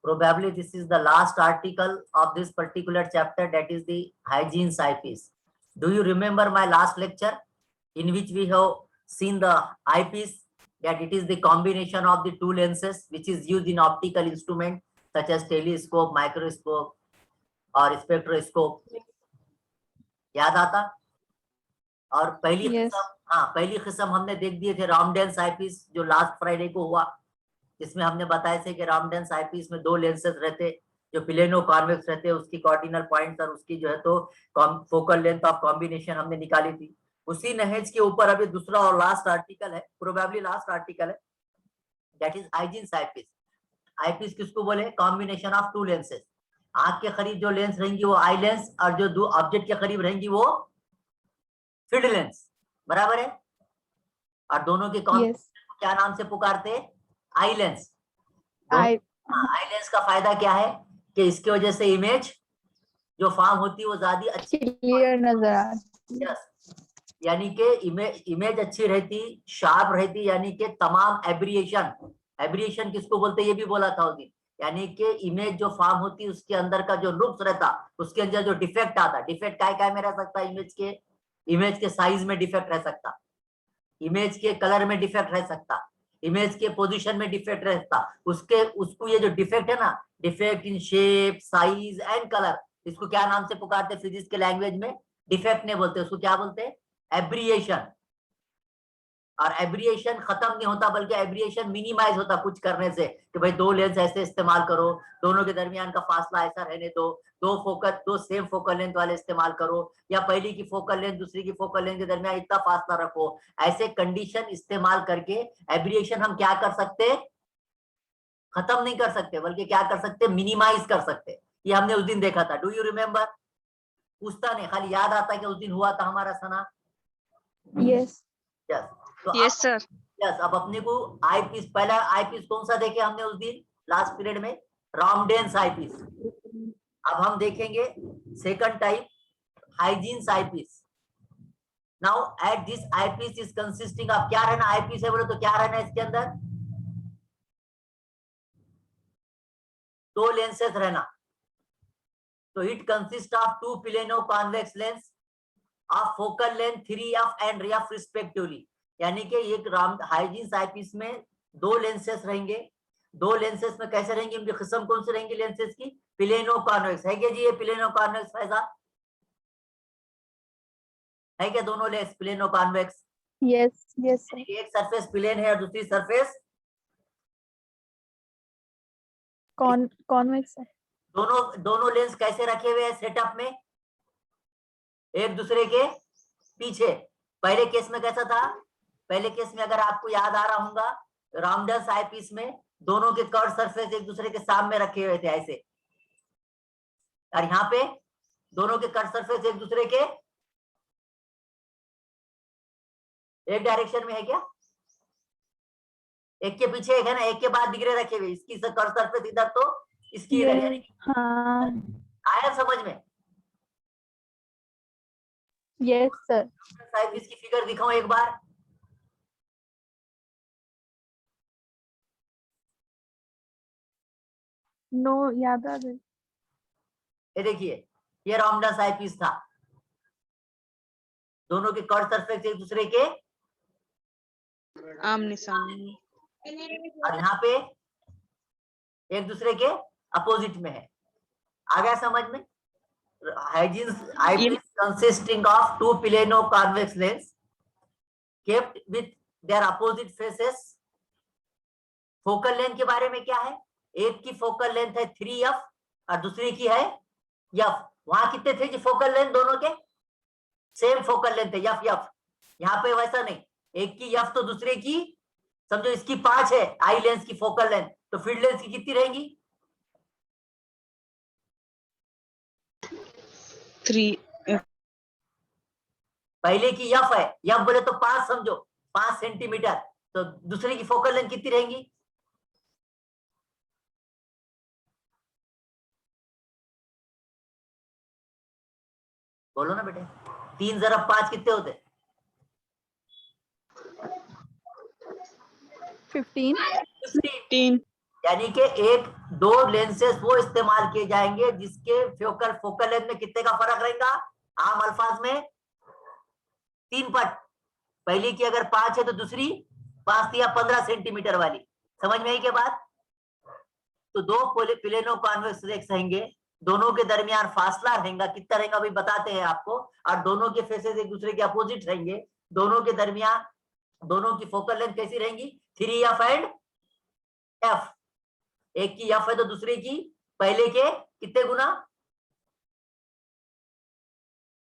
Probably this is the last article of this particular chapter, that is the hygiene eyepiece. Do you remember my last lecture in which we have seen the eyepiece, that it is the combination of the two lenses which is used in optical instrument such as telescope, microscope और spectroscope. याद आता? और पहली किस्म हमने देख दिए थे रामडेंस आईपीस, जो लास्ट फ्राइडे को हुआ, जिसमें हमने बताया थे कि रामडेंस आईपीस में दो लेंसेज रहते जो प्लेनो कॉन्वेक्स रहते, उसकी कार्डिनल पॉइंट्स और उसकी जो है तो फोकल लेंथ ऑफ कॉम्बिनेशन हमने निकाली थी. उसी नहेज के ऊपर अभी दूसरा और लास्ट आर्टिकल है, प्रोबेबली लास्ट आर्टिकल है, that is hygiene eyepiece. Eyepiece किसको बोले? Combination of to lenses. आंख के करीब जो लेंस रहेंगी वो आई लेंस, और जो दो ऑब्जेक्ट के करीब रहेंगी वो फील्ड लेंस. बराबर है? और दोनों के कॉम्बिनेशन को क्या नाम से पुकारते? Eye lens. आई लेंस का फायदा क्या है कि इसकी वजह से इमेज जो फॉर्म होती है वो ज्यादा अच्छी क्लियर नजर आती है. यानी कि इमेज अच्छी रहती, शार्प रहती, यानी कि तमाम एब्रिएशन किसको बोलते ये भी बोला था उस दिन. यानी कि इमेज जो फॉर्म होती उसके अंदर का जो लुक्स रहता, उसके अंदर जो डिफेक्ट आता, डिफेक्ट काय में रह सकता? इमेज के साइज में डिफेक्ट रह सकता, इमेज के कलर में डिफेक्ट रह सकता, इमेज के पोजीशन में डिफेक्ट रहता. उसको ये जो डिफेक्ट है ना, defect in shape, size and colour, इसको क्या नाम से पुकारते? फिजिक्स के लैंग्वेज में डिफेक्ट नहीं बोलते, उसको क्या बोलते? एब्रिएशन. और एब्रिएशन खत्म नहीं होता, बल्कि एब्रिएशन मिनिमाइज होता कुछ करने से, कि भाई दो लेंस ऐसे इस्तेमाल करो, दोनों के दरमियान का फासला ऐसा रहने दो, दो सेम फोकल लेंथ वाले इस्तेमाल करो, या पहली की फोकल लेंथ दूसरी की फोकल लेंथ के दरमियान इतना फासला रखो. ऐसे कंडीशन इस्तेमाल करके एब्रिएशन हम क्या कर सकते? खत्म नहीं कर सकते, बल्कि क्या कर सकते? मिनिमाइज कर सकते. ये हमने उस दिन देखा था. Do you remember? पूछता नहीं, खाली याद आता है कि उस दिन हुआ था हमारा Sana. Yes yes sir. Yes. अब अपने को आईपीस, पहला आईपीस कौन सा देखे हमने उस दिन लास्ट पीरियड में? रामडेंस आईपीस. अब हम देखेंगे second type, hygiene eyepiece. Now at this eyepiece is consisting of, क्या रहना आईपीस है बोले तो क्या रहना इसके अंदर? दो लेंसेज रहना. तो it consist of two plano convex lens of focal length 3f and rf respectively. यानी कि एक हाइजीन आईपीस में दो लेंसेस रहेंगे. दो लेंसेस में कैसे रहेंगे? उनकी किस्म कौन सी रहेंगी लेंसेस की? प्लेनो कॉन्वेक्स है क्या जी? ये प्लेनो कॉन्वेक्स है क्या? दोनों lens plano convex. Yes yes. एक सरफेस प्लेन है और दूसरी सरफेस कॉन्वेक्स है. दोनों लेंस कैसे रखे हुए हैं सेटअप में? एक दूसरे के पीछे. पहले केस में कैसा था? पहले केस में अगर आपको याद आ रहा होगा, रामडेंस आईपीस में दोनों के कर्व सरफेस एक दूसरे के सामने रखे हुए थे ऐसे, और यहाँ पे दोनों के कर्व सरफेस एक दूसरे के एक डायरेक्शन में है क्या? एक के पीछे एक है ना, एक के बाद दिगरे रखे हुए, इसकी कर्व सरफेस इधर तो इसकी इधर. यानी आया समझ में? Yes sir. साइज इसकी फिगर दिखाओ एक बार. नो याद आ गई. ये देखिए, ये रामडेंस आईपीस था. दोनों के कर्व सरफेस एक दूसरे के आमने सामने, और यहाँ पे एक दूसरे के अपोजिट में है. आ गया समझ में? Hygiene eyepiece consisting of two plano convex lens kept with their opposite faces. Focal length के बारे में क्या है? एक की फोकल लेंथ है 3f और दूसरी की है f. वहां कितने थे जी फोकल लेंथ? दोनों के सेम फोकल लेंथ है f. यहाँ पे वैसा नहीं, एक की f तो दूसरे की, समझो इसकी 5 है आई लेंस की फोकल लेंथ, तो फील्ड लेंथ की कितनी रहेंगी? 3. पहले की f है, f बोले तो 5 समझो, 5 सेंटीमीटर, तो दूसरे की फोकल लेंथ कितनी रहेंगी? बोलो ना बेटे. 3 × 5 कितने होते? 15. यानी कि एक दो लेंसेस वो इस्तेमाल किए जाएंगे जिसके फोकल लेंथ में कितने का फर्क रहेगा, आम अल्फाज में 3 पट। पहली की अगर 5 है तो दूसरी 5 या 15 सेंटीमीटर वाली। समझ में आई के बात? तो दो प्लेनो कॉन्वेक्स रेक्स रहेंगे, दोनों के दरमियान फासला रहेगा, कितना रहेगा अभी बताते हैं आपको, और दोनों के फेसेस एक दूसरे के अपोजिट रहेंगे, दोनों के दरमियान दोनों की फोकल लेंथ कैसी रहेंगी, 3f एंड f। एक की f है तो दूसरे की पहले के कितने गुना,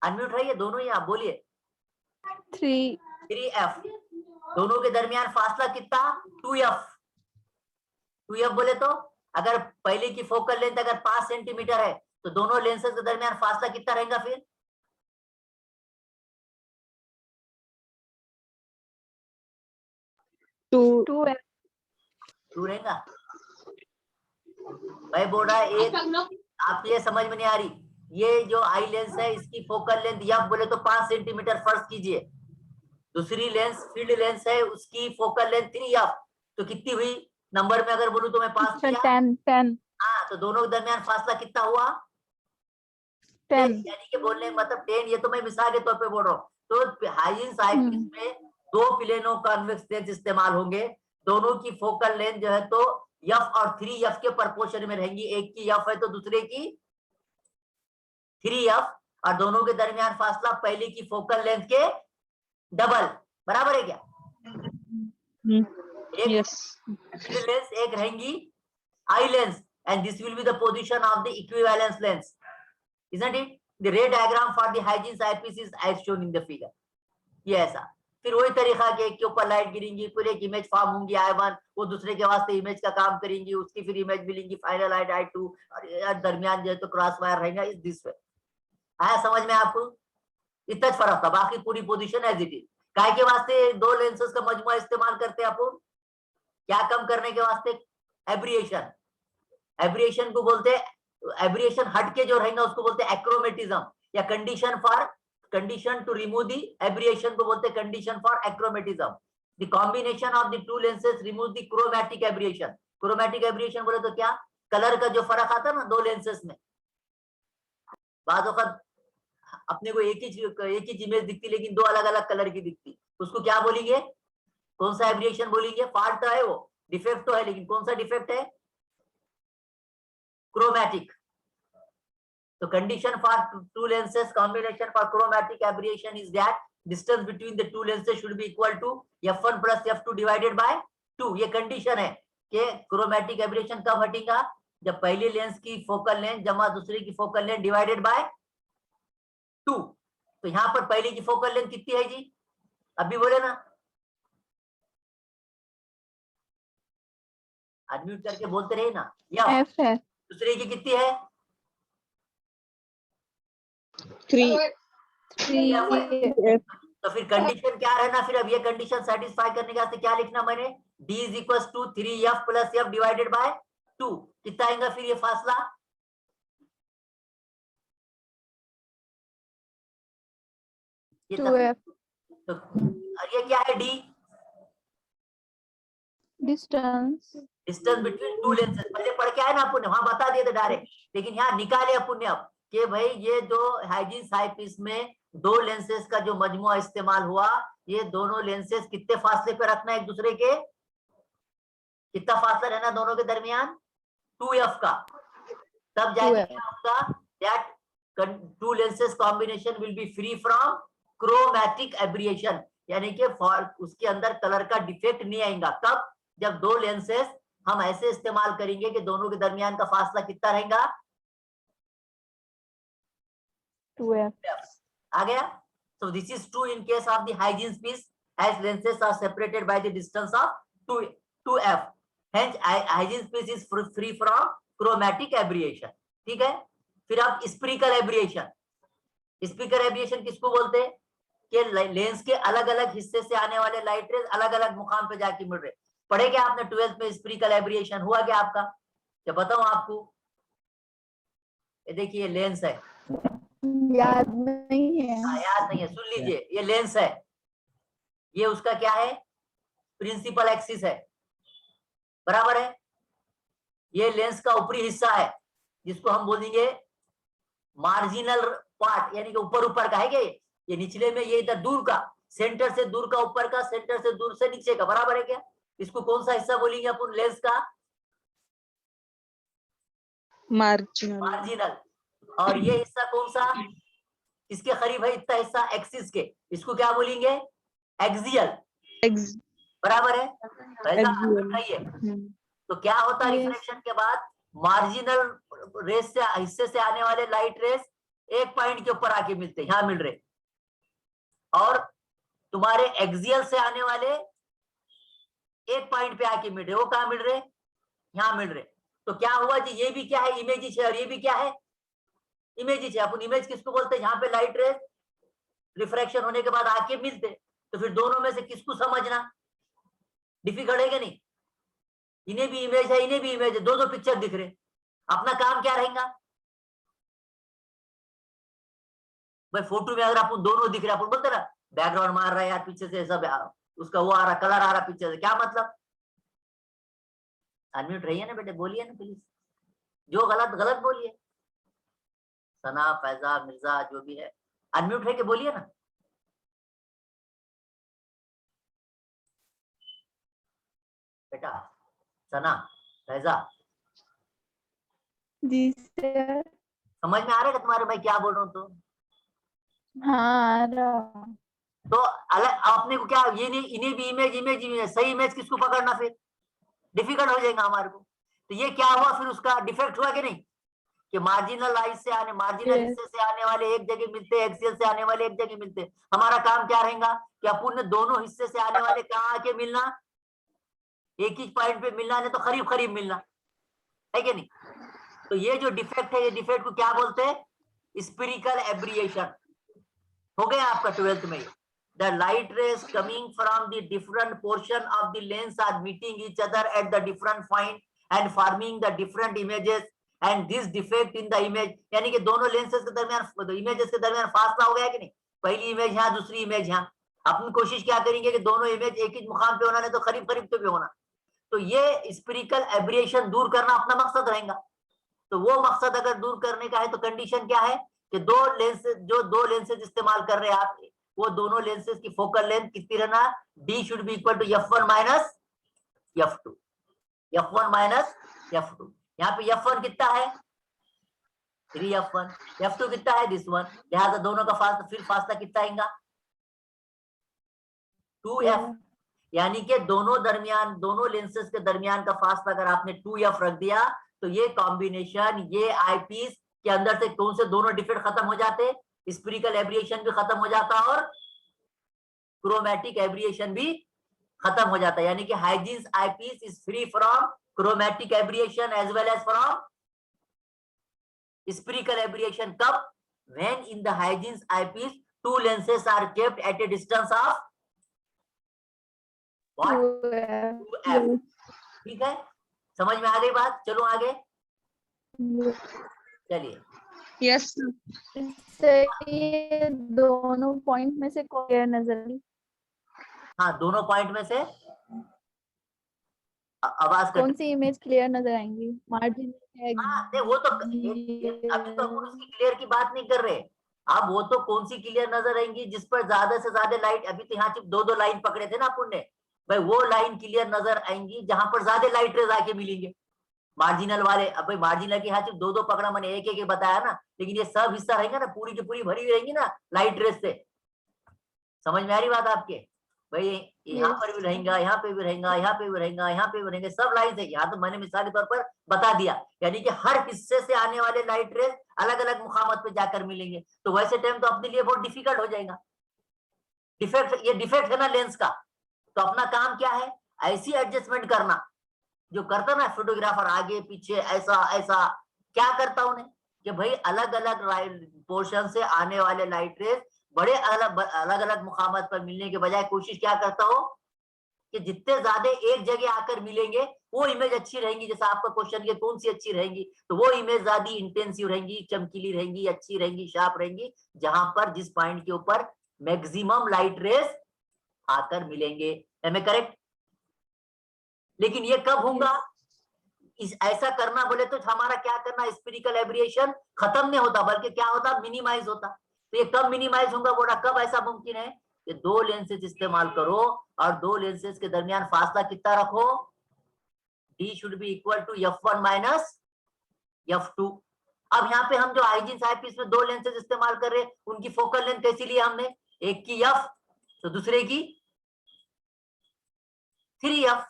अनम्यूट रहिए दोनों ही, आप बोलिए 3f। दोनों के दरमियान फासला कितना, 2f। 2f बोले तो अगर पहले की फोकल लेंथ अगर 5 सेंटीमीटर है तो दोनों लेंसेज के दरमियान फासला कितना रहेगा फिर, 2 रहेगा। भाई बोल रहा है एक, आपको ये समझ में नहीं आ रही, ये जो आई लेंस है इसकी फोकल लेंथ f बोले तो 5 सेंटीमीटर फर्ज कीजिए, दूसरी लेंस फील्ड लेंस है उसकी फोकल लेंथ 3f, तो कितनी हुई नंबर में अगर बोलूं तो मैं 5 किया 10 हाँ, तो दोनों के दरमियान फासला कितना हुआ 10, यानी कि बोलने का मतलब 10, ये तो मैं मिसाल के तौर पे बोल रहा हूँ। तो हाइजीन्स आईपीस में दो प्लेनो कॉन्वेक्स लेंस इस्तेमाल होंगे, दोनों की फोकल लेंथ जो है तो f और 3f के प्रोपोर्शन में रहेंगी, एक की f है तो दूसरे की 3f, और दोनों के दरमियान फासला पहले की फोकल लेंथ के डबल, बराबर है क्या? एक लेंस एक रहेंगी eye lens, and this will be the position of the equivalence lens, isn't it? The ray diagram for the hygiene eyepiece is as shown in the figure. ये ऐसा, फिर वही तरीका के एक के ऊपर लाइट गिरेंगी, फिर एक इमेज फॉर्म होंगी I1, वो दूसरे के वास्ते इमेज का काम करेंगी, उसकी फिर इमेज मिलेंगी फाइनल लाइट I2, और दरमियान जो है तो क्रॉस वायर रहेगा इस दिस वे। आया समझ में आपको? इतना फर्क था, बाकी पूरी पोजीशन एज इट इज। काय के वास्ते दो लेंसेज का मजमुआ इस्तेमाल करते हैं अपन, क्या कम करने के वास्ते, एब्रिएशन। एब्रिएशन को बोलते हैं, एब्रिएशन हटके जो रहेगा उसको बोलते हैं एक्रोमेटिज्म, या condition to remove the aberration को बोलते हैं condition for achromatism. The combination of the two lenses remove the chromatic aberration. Chromatic aberration बोले तो क्या, कलर का जो फर्क आता है ना दो लेंसेज में, बाज़ वक्त अपने को एक ही इमेज दिखती लेकिन दो अलग अलग कलर की दिखती, उसको क्या बोलेंगे, कौन सा एब्रिएशन बोलेंगे, फॉल्ट तो है वो, डिफेक्ट तो है, लेकिन कौन सा डिफेक्ट है, क्रोमैटिक। तो condition for two lenses combination for chromatic aberration is that distance between the two lenses should be equal to f1 plus f2 divided by 2। ये कंडीशन है कि क्रोमैटिक एब्रिएशन कब हटेगा, जब पहली लेंस की फोकल लेंथ जमा दूसरी की फोकल लेंथ डिवाइडेड बाय 2। तो यहाँ पर पहले की फोकल लेंथ कितनी है जी, अभी बोले ना, अनम्यूट करके बोलते रहे ना, f है, दूसरे की कितनी है 3 तो फिर कंडीशन क्या रहना, फिर अब ये कंडीशन सेटिस्फाई करने के वास्ते क्या लिखना मैंने, d is equal to 3f plus f divided by 2। कितना आएगा फिर ये फासला, ये 2f। तो ये क्या है, d distance between two lenses. पहले पढ़ के आए ना अपन, वहां बता दिए थे डायरेक्ट, लेकिन यहाँ निकाले अपन ने अब कि भाई ये जो हाइजीन आईपीस में दो लेंसेज का जो मजमुआ इस्तेमाल हुआ, ये दोनों लेंसेज कितने फासले पे रखना एक दूसरे के, कितना फासला रहना दोनों के दरमियान, 2f का, तब जाके क्या होगा, that two lenses combination will be free from chromatic aberration, यानी कि उसके अंदर कलर का डिफेक्ट नहीं आएगा। कब, जब दो लेंसेज हम ऐसे इस्तेमाल करेंगे कि दोनों के दरमियान का फासला कितना रहेगा, 2f। आ गया? So this is true in case of the hygiene piece as lenses are separated by the distance of 2f. Hence hygiene piece is free from chromatic aberration. ठीक है? फिर अब स्पेरिकल एब्रिएशन। स्पेरिकल एब्रिएशन किसको बोलते हैं कि लेंस के अलग अलग हिस्से से आने वाले लाइट रेज अलग अलग मुकाम पे जाके मिल रहे। पढ़े क्या आपने 12th में, स्पेरिकल एब्रिएशन हुआ क्या आपका, क्या बताऊं आपको, ये देखिए लेंस है, याद नहीं है, याद नहीं है, सुन लीजिए, ये लेंस है, ये उसका क्या है, प्रिंसिपल एक्सिस है, बराबर है, ये लेंस का ऊपरी हिस्सा है जिसको हम बोलेंगे मार्जिनल पार्ट, यानी कि ऊपर ऊपर का है क्या, ये निचले में, ये इधर दूर का, सेंटर से दूर का ऊपर का, सेंटर से दूर से नीचे का, बराबर है क्या? इसको कौन सा हिस्सा बोलेंगे अपन लेंस का? मार्जिनल। मार्जिनल। और ये हिस्सा कौन सा, इसके करीब है इतना हिस्सा एक्सिस के, इसको क्या बोलेंगे? एक्सियल। बराबर है, वैसा है। तो क्या होता है Yes. रिफ्लेक्शन के बाद? मार्जिनल रेस से, हिस्से से आने वाले लाइट रेस एक पॉइंट के ऊपर आके मिलते हैं, यहां मिल रहे, और तुम्हारे एक्सियल से आने वाले एक पॉइंट पे आके मिल रहे, वो कहां मिल रहे? यहां मिल रहे। तो क्या हुआ जी, ये भी क्या है, इमेज है, और ये भी क्या है, इमेज है। अपन इमेज किसको बोलते हैं? जहां पे लाइट रेस रिफ्रैक्शन होने के बाद आके मिलते। तो फिर दोनों में से किसको समझना डिफिकल्ट है क्या? नहीं, इन्हें भी इमेज है, इन्हें भी इमेज है, दो दो पिक्चर दिख रहे, अपना काम क्या रहेगा भाई? फोटो में अगर अपन दोनों दिख रहे, अपन बोलते ना बैकग्राउंड मार रहा है यार पीछे से, सब उसका वो आ रहा, कलर आ रहा पीछे से, क्या मतलब? अनम्यूट रहिए ना बेटे, बोलिए ना प्लीज, जो गलत गलत बोलिए। सना, फैजा, मिर्जा, जो भी है, अनम्यूट है कि बोलिए ना। बेटा सना, फैजा, जी सर। समझ में आ रहा है तुम्हारे भाई क्या बोल रहा हूँ? तो हाँ आ रहा। तो अलग आपने को क्या, ये नहीं, इन्हें भी इमेज, इमेज इमेज, सही इमेज किसको पकड़ना? फिर डिफिकल्ट हो जाएगा हमारे को। तो ये क्या हुआ फिर, उसका डिफेक्ट हुआ कि नहीं, कि मार्जिनल लाइट से आने, मार्जिनल Yes. हिस्से से आने वाले एक जगह मिलते, एक्सियल से आने वाले एक जगह मिलते। हमारा काम क्या रहेगा कि अपन ने दोनों हिस्से से आने वाले कहाँ आके मिलना, एक ही पॉइंट पे मिलना, नहीं तो करीब करीब मिलना है कि नहीं? तो ये जो डिफेक्ट है, ये डिफेक्ट को क्या बोलते हैं? स्फेरिकल एब्रिएशन। हो गया आपका 12th में। The light rays coming from the different portion of the lens are meeting each other at the different point and forming the different images, and this defect in the image, यानी कि दोनों lenses के दरमियान, images के दरमियान फासला हो गया कि नहीं? पहली इमेज यहाँ, दूसरी इमेज यहाँ, अपन कोशिश क्या करेंगे कि दोनों इमेज एक ही मुकाम पे होना, नहीं तो करीब करीब तो भी होना। तो ये स्फेरिकल एब्रिएशन दूर करना अपना मकसद रहेगा। तो वो मकसद अगर दूर करने का है तो कंडीशन क्या है कि दो लेंसेज, जो दो लेंसेज इस्तेमाल कर रहे हैं आप, वो दोनों लेंसेज की फोकल लेंथ कितनी रहना? D should be equal to f1 minus f2, f1 minus f2। यहाँ पे f1 कितना है? 3f1, f2 कितना है? This one. लिहाजा दोनों का फासला, फिर फासला कितना आएगा? 2f। यानी कि दोनों दरमियान, दोनों लेंसेज के दरमियान का फासला अगर आपने 2f रख दिया, तो ये कॉम्बिनेशन, ये आईपीस के अंदर से कौन से दोनों डिफेक्ट खत्म हो जाते? स्फेरिकल एब्रिएशन भी खत्म हो जाता और क्रोमैटिक एब्रिएशन भी खत्म हो जाता है। यानी कि Huygens eyepiece is free from chromatic aberration as well as from spherical aberration. कब? When in the Huygens eyepiece two lenses are kept at a distance of what? 2f। ठीक है, समझ में आ गई बात? चलो आगे चलिए। यस सर ये दोनों पॉइंट में से कौन नजर आई? हाँ, दोनों पॉइंट में से आवाज कौन कट। सी इमेज क्लियर नजर आएंगी? मार्जिन हाँ नहीं, वो तो अभी तो अपन उसकी क्लियर की बात नहीं कर रहे। अब वो तो कौन सी क्लियर नजर आएंगी जिस पर ज्यादा से ज्यादा लाइट, अभी तो यहाँ सिर्फ दो दो लाइन पकड़े थे ना अपन ने भाई, वो लाइन क्लियर नजर आएंगी जहां पर ज्यादा लाइट रेज आके मिलेंगे। मार्जिनल वाले, अब भाई मार्जिनल के यहाँ सिर्फ दो दो पकड़ा, मैंने एक एक बताया ना, लेकिन ये सब हिस्सा रहेगा ना, पूरी की पूरी भरी हुई रहेंगी ना लाइट रेज से। समझ में आ रही बात आपके भाई? यहाँ पर भी रहेगा, यहाँ पे भी रहेगा, यहाँ पे भी रहेगा, यहाँ पे भी रहेंगे, सब लाइन है। यहाँ तो मैंने मिसाली तौर पर बता दिया, यानी कि हर हिस्से से आने वाले लाइट रेज अलग अलग मुकामत पे जाकर मिलेंगे। तो वैसे टाइम तो अपने लिए बहुत डिफिकल्ट हो जाएगा। डिफेक्ट, ये डिफेक्ट है ना लेंस का। तो अपना काम क्या है? ऐसी एडजस्टमेंट करना जो करता ना फोटोग्राफर, आगे पीछे ऐसा ऐसा, क्या करता उन्हें कि भाई अलग अलग पोर्शन से आने वाले लाइट रेज बड़े अलग अलग मुकामात पर मिलने के बजाय कोशिश क्या करता हो कि जितने ज्यादा एक जगह आकर मिलेंगे वो इमेज अच्छी रहेंगी। जैसा आपका क्वेश्चन, ये कौन सी अच्छी रहेंगी, तो वो इमेज ज्यादा इंटेंसिव रहेंगी, चमकीली रहेंगी, अच्छी रहेंगी, शार्प रहेंगी, जहां पर जिस पॉइंट के ऊपर मैक्सिमम लाइट रेज आकर मिलेंगे। Am I correct? लेकिन ये कब होगा? इस ऐसा करना बोले तो हमारा क्या करना, स्फेरिकल एब्रिएशन खत्म नहीं होता बल्कि क्या होता, मिनिमाइज होता। तो ये कब मिनिमाइज होगा बोला, कब ऐसा मुमकिन है, कि दो लेंसेज इस्तेमाल करो और दो लेंसेज के दरमियान फासला कितना रखो, d should be equal to f1 minus f2। अब यहाँ पे हम जो हाइजीन आईपीस में दो लेंसेज इस्तेमाल कर रहे हैं, उनकी फोकल लेंथ कैसी ली हमने, एक की f तो दूसरे की 3f।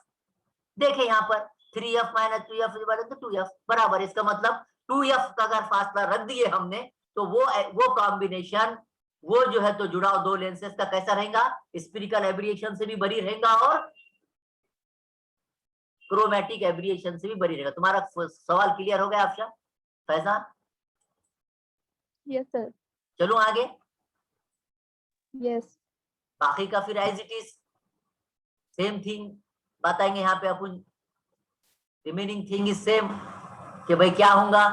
देखे यहाँ पर 3f माइनस 2f तो 2f बराबर, इसका मतलब 2f का अगर फासला रख दिए हमने तो वो कॉम्बिनेशन, वो जो है तो जुड़ाव दो लेंसेज का कैसा रहेगा, स्फेरिकल एब्रिएशन से भी बरी रहेगा और क्रोमेटिक एब्रिएशन से भी बरी रहेगा। तुम्हारा सवाल क्लियर हो गया आपका फैजान? Yes, sir. चलो आगे, Yes. बाकी का फिर as it is same thing बताएंगे यहाँ पे अपन, रिमेनिंग थिंग इज सेम, कि भाई क्या होगा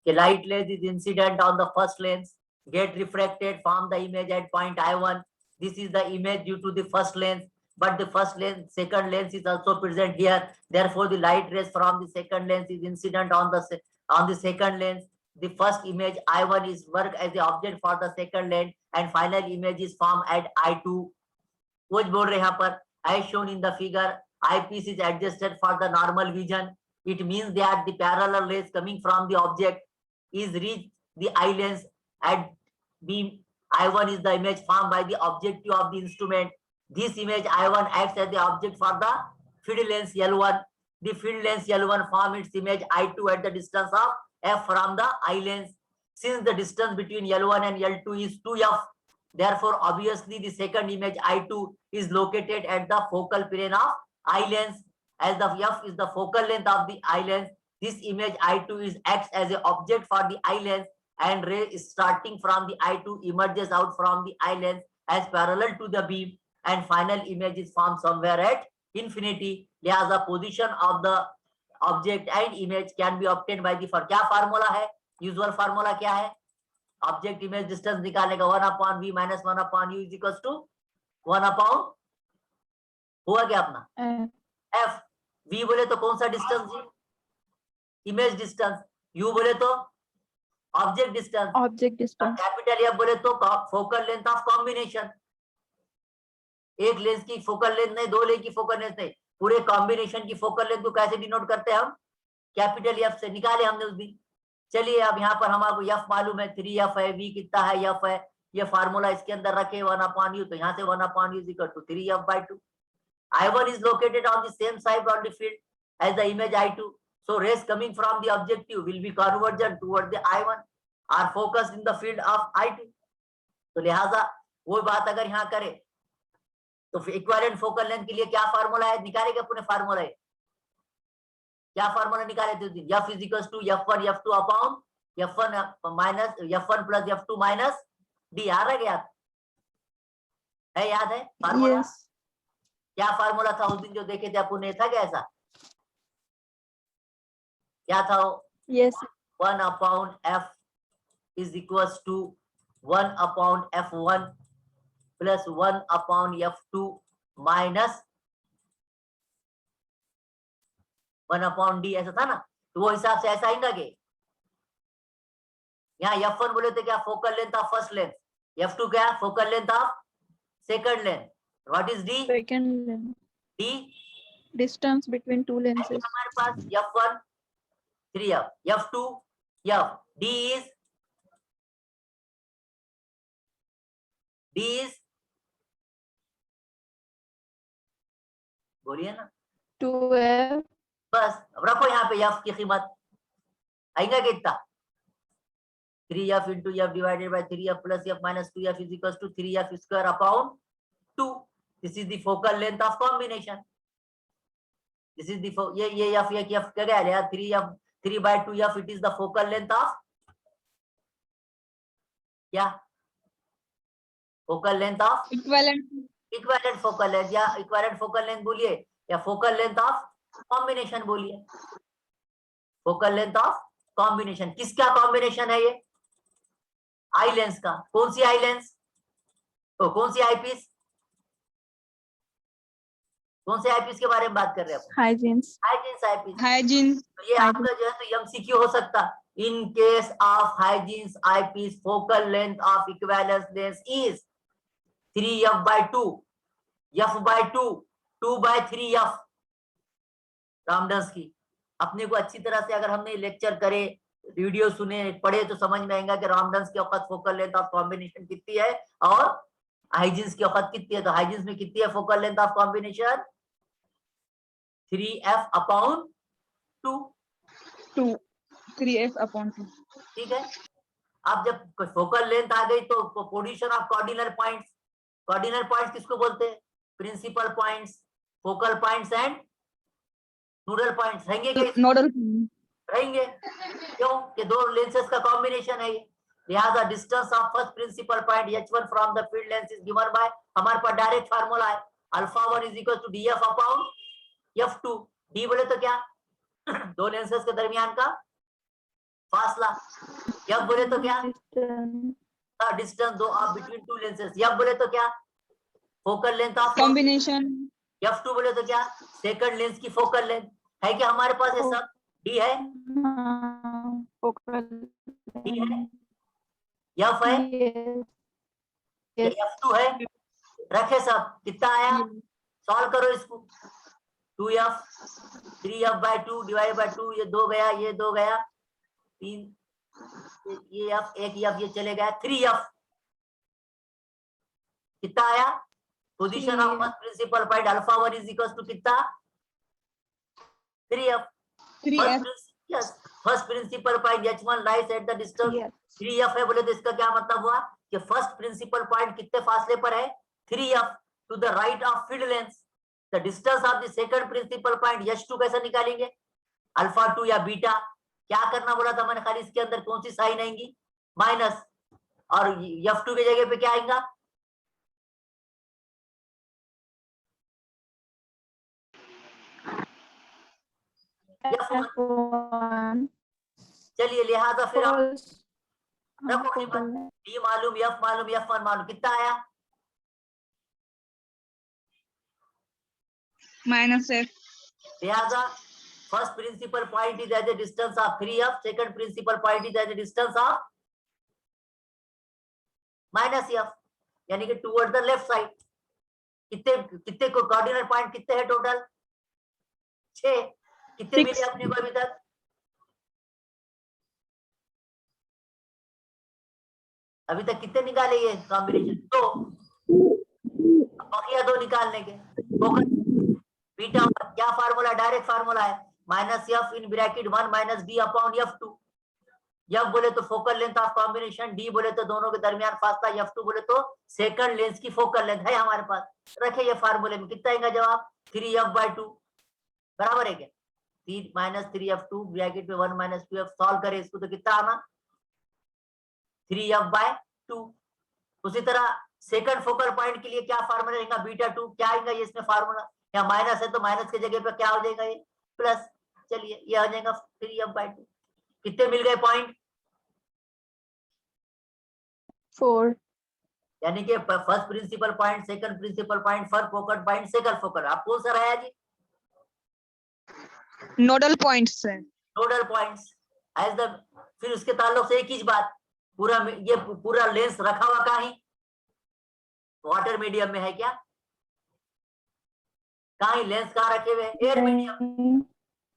कि light lens is incident on the first lens, get refracted, form the image at point I1. This is the image due to the first lens, but the first lens, second lens is also present here. Therefore, the light rays from the second lens is incident on the second lens. The first image I1 is work as the object for the second lens, and final image is formed at I2. कुछ बोल रहे यहाँ पर, as shown in the figure, eyepiece is adjusted for the normal vision. It means that the parallel rays coming from the object is reach the eye lens at beam I1 is the image formed by the objective of the instrument. This image I1 acts as the object for the field lens L1. The field lens L1 form its image I2 at the distance of f from the eye lens. Since the distance between L1 and L2 is 2f, therefore obviously the second image I2 is located at the focal plane of eye lens. As the f is the focal length of the eye lens, this image I2 is acts as an object for the eye lens, and ray is starting from the I2 emerges out from the eye lens as parallel to the beam, and final image is formed somewhere at infinity. लिहाजा position of the object and image can be obtained by the, क्या formula है, usual formula क्या है, object image distance निकालने का 1/v minus 1/u is equals to 1/, हुआ क्या अपना f। v बोले तो कौन सा डिस्टेंस जी, इमेज डिस्टेंस, u बोले तो object distance, Object distance. Capital F बोले तो फोकल लेंथ ऑफ कॉम्बिनेशन। एक लेंस की फोकल लेंथ नहीं, दो लेंस की फोकल लेंथ नहीं, पूरे कॉम्बिनेशन की फोकल लेंथ को कैसे डिनोट करते हैं हम, कैपिटल F से, निकाले हमने उस दिन। चलिए अब यहाँ पर हमारे f मालूम है 3f है, v कितना है f है, ये फार्मूला इसके अंदर रखे 1/u, तो यहाँ से 1/u is equal to 3f/2. I1 is located on the same side on the field as the image I2. So rays coming from the objective will be convergent toward the I1, are focused in the field of I2. तो लिहाजा वो बात अगर यहाँ करे तो equivalent focal length के लिए क्या फार्मूला है, निकालेगा पूरे फार्मूला है, क्या फार्मूला निकाले थे उस दिन, f is equals to f1 f2 upon f1 minus f1 plus f2 minus d, आ रहा याद है, याद है फार्मूला? Yes. क्या फार्मूला था उस दिन जो देखे थे अपन ने, था क्या ऐसा, क्या था वो? Yes. 1/f is equals to 1/f1 plus 1/f2 minus 1/d, ऐसा था ना? तो वो हिसाब से ऐसा आएगा कि यहाँ f1 बोले तो क्या, focal length of first length, f2 क्या, focal length of second length, what is d? Second lens. d Distance between two lenses. हमारे पास f1 3f, f2 f, d is बोलिए ना, 2f. बस अब रखो यहाँ पे f की कीमत आएगा कितना, 3f into f divided by 3f plus f minus 2f is equals to 3f square upon 2. This is the focal length of combination. This is the ये f क्या गया यार, 3f 3/2f, it is the focal length of क्या, focal length of equivalent focal length, या equivalent focal length बोलिए या focal length of combination बोलिए, focal length of combination. किसका कॉम्बिनेशन है ये, आई लेंस का। कौन सी आई लेंस, तो कौन सी आई पीस, कौन से आईपीस के बारे में बात कर रहे हैं? Hygienes. Hygienes eyepiece. hygiene, तो ये आपका जो है तो एमसीक्यू हो सकता, in case of hygienes eyepiece focal length of equivalence lens is 3f/2, f/2, 2/3f। Ramdas की अपने को अच्छी तरह से अगर हमने लेक्चर करे, वीडियो सुने, पढ़े तो समझ में आएगा कि रामदास की औकत फोकल लेंथ ऑफ कॉम्बिनेशन कितनी है और हाइजीन्स की औकत कितनी है। तो हाइजीन्स में कितनी है focal length of combination? 3f/2। 2, 3f/2. ठीक है। अब जब फोकल लेंथ आ गई तो position of cardinal points, cardinal points किसको बोलते हैं? Principal points, focal points and nodal points. रहेंगे क्या? Nodal, रहेंगे। क्यों? कि दो लेंसेज का कॉम्बिनेशन है ये। लिहाजा distance of first principal point h1 from the field lens is given by, हमारे पास डायरेक्ट फार्मूला है, α1 is equal to df/f2। d बोले तो क्या? दो लेंसेज के दरमियान का फासला। f बोले तो क्या? Distance. डिस्टेंस दो of between two lenses. f बोले तो क्या? Focal length of combination, f2 बोले तो क्या? सेकंड लेंस की फोकल लेंथ। है कि हमारे पास ये सब? d है, Focal. d है, f है, Yes. ये f2 है। रखे सब, कितना आया? सॉल्व करो इसको। 2f 3f/2 डिवाइड बाय 2, ये 2 गया, ये 2 गया, 3, ये f, एक f ये चले गया, 3f। कितना आया? Position of 3F. First principal point α1 is equal to कितना? 3f। 3f, first principal point h1 lies at the distance Yes. 3f है। बोले तो इसका क्या मतलब हुआ कि फर्स्ट प्रिंसिपल पॉइंट कितने फासले पर है? 3f to the right of field lens. The distance of the second principal point h2 कैसे निकालेंगे? α2 या बीटा। क्या करना बोला था मैंने? खाली इसके अंदर कौन सी साइन आएंगी? माइनस। और f2 की जगह पे क्या आएगा? F1. चलिए, लिहाजा फिर आप First. रखो focal कीमत। length. d मालूम, f मालूम, f1 मालूम, कितना आया? -f, लिहाजा first principal point is as a distance of 3f, second principal point is as a distance of -f, यानी कि टुवर्ड द लेफ्ट साइड। कितने कितने को कार्डिनल पॉइंट कितने हैं टोटल? 6। कितने 6. मिले अपने को अभी तक? अभी तक कितने निकाले ये कॉम्बिनेशन? 2। बकिया 2 निकालने के। बीटा क्या फार्मूला? डायरेक्ट फार्मूला है, -f in bracket 1 - d/f2। f बोले तो focal length of combination, d बोले तो दोनों के दरमियान फासला, f2 बोले तो सेकंड लेंस की फोकल लेंथ है हमारे पास। रखे ये फार्मूले में, कितना आएगा जवाब? 3f/2 बराबर है क्या? 3 - 3f2 ब्रैकेट में 1 - 2f। सॉल्व करें इसको तो कितना आना? 3f/2। उसी तरह सेकंड फोकल पॉइंट के लिए क्या फार्मूला रहेगा? β2। क्या आएगा ये इसमें फार्मूला? या माइनस है तो माइनस की जगह पे क्या हो जाएगा? ये प्लस। चलिए ये हो जाएगा 3f/2। कितने मिल गए पॉइंट? 4. यानी कि first principal point, second principal point, first focal point, second focal. आप कौन सा रहा जी? nodal points है, नोडल पॉइंट्स एज द। फिर उसके ताल्लुक से एक ही बात, पूरा ये पूरा लेंस रखा हुआ कहाँ है? वाटर मीडियम में है क्या? कहाँ ही लेंस कहाँ रखे हुए? Air medium.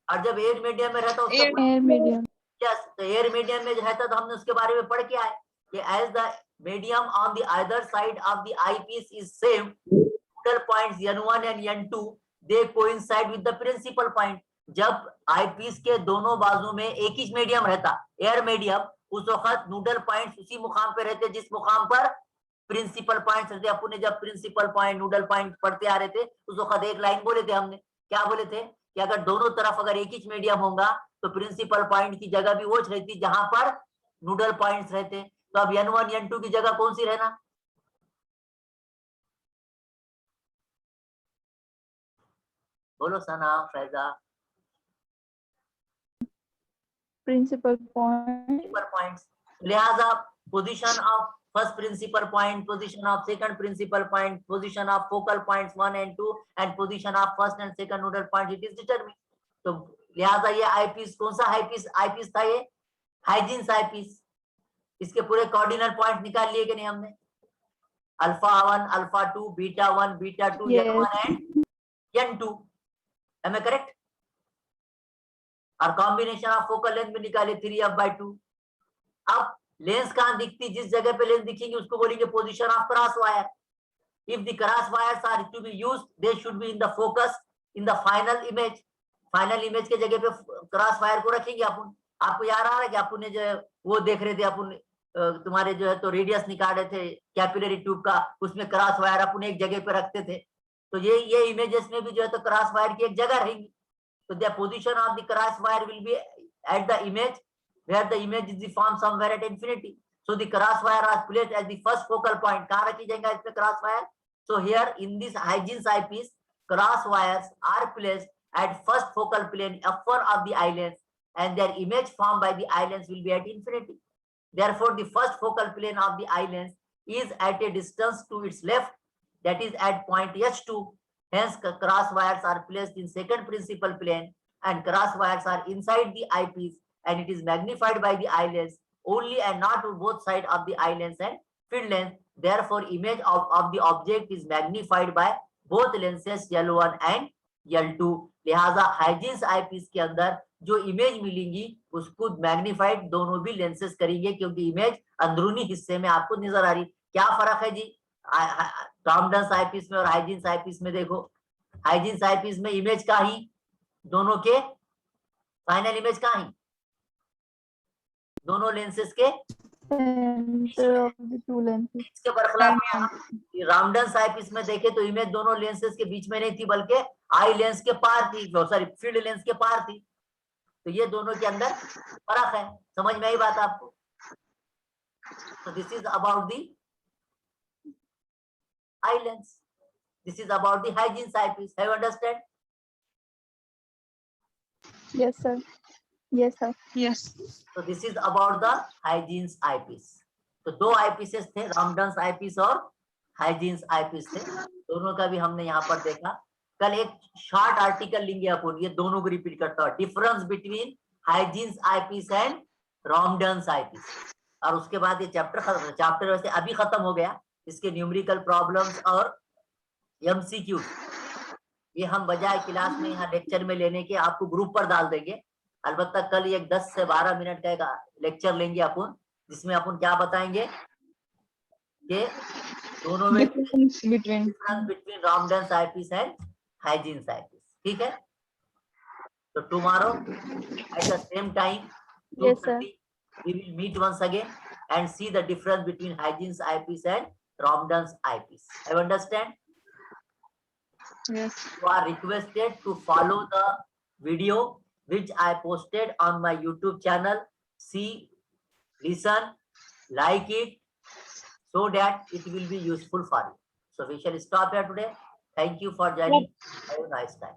और जब एयर मीडियम में रहता है उसका Air medium. यस, तो एयर मीडियम में रहता तो हमने उसके बारे में पढ़ के आए कि as the medium on the other side of the eyepiece is same, focal points n1 and n2 they coincide with the principal point. जब आईपीस के दोनों बाजू में एक ही मीडियम रहता, एयर मीडियम, उस वक्त नोडल पॉइंट्स उसी मुकाम पे रहते जिस मुकाम पर प्रिंसिपल पॉइंट्स रहते। अपन ने जब प्रिंसिपल पॉइंट नोडल पॉइंट पढ़ते आ रहे थे उस वक्त एक लाइन बोले थे हमने, क्या बोले थे? कि अगर दोनों तरफ अगर एक ही मीडियम होगा तो प्रिंसिपल पॉइंट की जगह भी वो रहती जहां पर नोडल पॉइंट्स रहते। तो अब n1 n2 की जगह कौन सी रहना? बोलो सना, फैजा। Principal point. पॉइंट्स। लिहाजा position of first principal point, position of second principal point, position of focal points 1 and 2, and position of first and second nodal point, it is determined. तो लिहाजा ये eyepiece कौन सा आईपीस था, ये hygienes eyepiece. इसके पूरे कोऑर्डिनल पॉइंट निकाल लिए कि नहीं हमने, alpha 1, alpha 2, beta 1, beta 2, Yes. n1 and n2, am I correct? और कॉम्बिनेशन ऑफ फोकल लेंथ भी निकाले 3f/2। अब लेंस कहां दिखती, जिस जगह पे लेंस दिखेंगे उसको बोलेंगे position of cross wire. If the cross wires are to be used, they should be in the focus in the final image. Final image के जगह पे क्रॉस वायर को रखेंगे अपन। आपको याद आ रहा है कि अपन ने जो है वो देख रहे थे, अपन तुम्हारे जो है तो रेडियस निकाल रहे थे कैपिलरी ट्यूब का, उसमें क्रॉस वायर अपन एक जगह पे रखते थे। तो ये इमेजेस में भी जो है तो क्रॉस वायर की एक जगह रहेगी। तो the position of the cross wire will be at the image where the image is formed somewhere at infinity. So the cross wire are placed as the first focal point. कहाँ रखी जाएगा इसमें cross wire? So here in this Huygens eyepiece, cross wires are placed at first focal plane f1 of the eye lens, and their image formed by the eye lens will be at infinity. Therefore, the first focal plane of the eye lens is at a distance to its left, that is at point h2. Hence, cross wires are placed in second principal plane, and cross wires are inside the eyepiece, and it is magnified by the eye lens only and not to both sides of the eye lens and field lens. Therefore, image of the object is magnified by both lenses L1 and L2. लिहाजा hygienes eyepiece के अंदर जो image मिलेंगी उसको magnified दोनों भी lenses करेंगे, क्योंकि इमेज अंदरूनी हिस्से में आपको नजर आ रही। क्या फर्क है जी रॉमडन्स आईपीस में और हाइजीन्स आईपीस में? देखो हाइजीन्स आईपीस में इमेज का ही दोनों के फाइनल इमेज का ही दोनों लेंसेज के Center of the two lenses. इसके बरखलाफ रामडन्स आईपीस में देखे तो इमेज दोनों लेंसेज के बीच में नहीं थी, बल्कि आई लेंस के पार थी, सॉरी फील्ड लेंस के पार थी। तो ये दोनों के अंदर फर्क है। समझ में आई बात आपको? तो this is about the eye lens, this is about the hygienes eyepiece. Have understand? Yes, sir. Yes, sir. Yes. तो this is about the Huygens eyepiece. तो दो आईपीसेस थे, रामडन्स आईपीस और हाइजीन्स आईपीस थे, दोनों का भी हमने यहाँ पर देखा। कल एक शॉर्ट आर्टिकल लेंगे अपन, ये दोनों को रिपीट करता हूँ, difference between Huygens eyepiece and Ramsden's eyepiece. और उसके बाद ये चैप्टर वैसे अभी खत्म हो गया। इसके न्यूमेरिकल प्रॉब्लम्स और एमसीक्यू ये हम बजाय क्लास में यहाँ लेक्चर में लेने के आपको ग्रुप पर डाल देंगे। अलबत्ता कल एक 10 से 12 मिनट का एक लेक्चर लेंगे अपन, जिसमें अपन क्या बताएंगे कि दोनों में Difference between. Between Ramsden's eyepiece and Huygens eyepiece. ठीक है? तो tomorrow at the same time Yes, sir. we will meet once again and see the difference between Huygens eyepiece and Ramdon's eyepiece. Have understand? Yes. You are requested to follow the video which I posted on my YouTube channel. See, listen, like it, so that it will be useful for you. So we shall stop here today. Thank you for joining. Have a nice time.